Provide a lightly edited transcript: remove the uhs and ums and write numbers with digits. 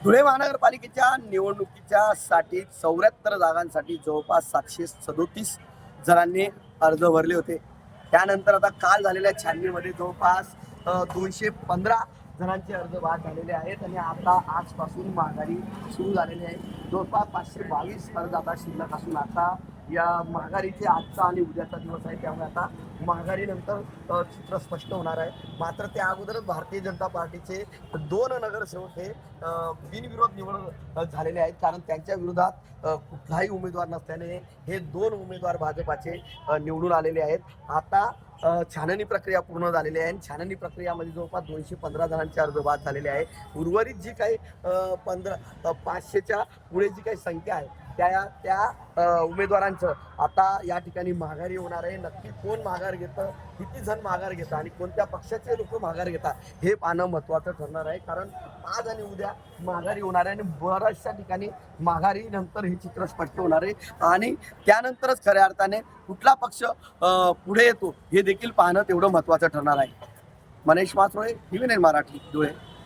धुळे महानगरपालिकेच्या निवडणुकीच्या साठी 74 जागांसाठी जवळपास 737 जणांनी अर्ज भरले होते। त्यानंतर आता काल झालेल्या छाननीमध्ये जवळपास 215 जणांचे अर्ज बाद झालेले आहेत आणि आता आजपासून माघारी सुरू झालेली आहे। जवळपास 522 अर्ज आता शिल्लक असून आता या माघारीचे आजचा आणि उद्याचा दिवस आहे, त्यामुळे आता माघारीनंतर चित्र स्पष्ट होणार आहे। मात्र त्या अगोदरच भारतीय जनता पार्टीचे 2 नगरसेवक हे बिनविरोध निवड झालेले आहेत, कारण त्यांच्या विरोधात कुठलाही उमेदवार नसल्याने हे 2 उमेदवार भाजपाचे निवडून आलेले आहेत। आता छाननी प्रक्रिया पूर्ण झालेली आहे। छाननी प्रक्रियामध्ये जवळपास 215 जणांचे अर्ज बाद झालेले आहे। उर्वरित जी काही 500च्या पुढे जी काही संख्या आहे त्या उमेदवारांचं आता या ठिकाणी माघारी होणार आहे। नक्की कोण माघार घेतं, किती जण माघार घेतात आणि कोणत्या पक्षाचे लोक माघार घेतात हे पाहणं महत्त्वाचं ठरणार आहे, कारण आज आणि उद्या माघारी होणार आहे आणि बऱ्याचशा ठिकाणी माघारी नंतर हे चित्र स्पष्ट होणार आहे आणि त्यानंतरच खऱ्या अर्थाने कुठला पक्ष पुढे येतो हे देखील पाहणं तेवढं महत्त्वाचं ठरणार आहे। मनीष मासरोळे, TV9 मराठी, धुळे।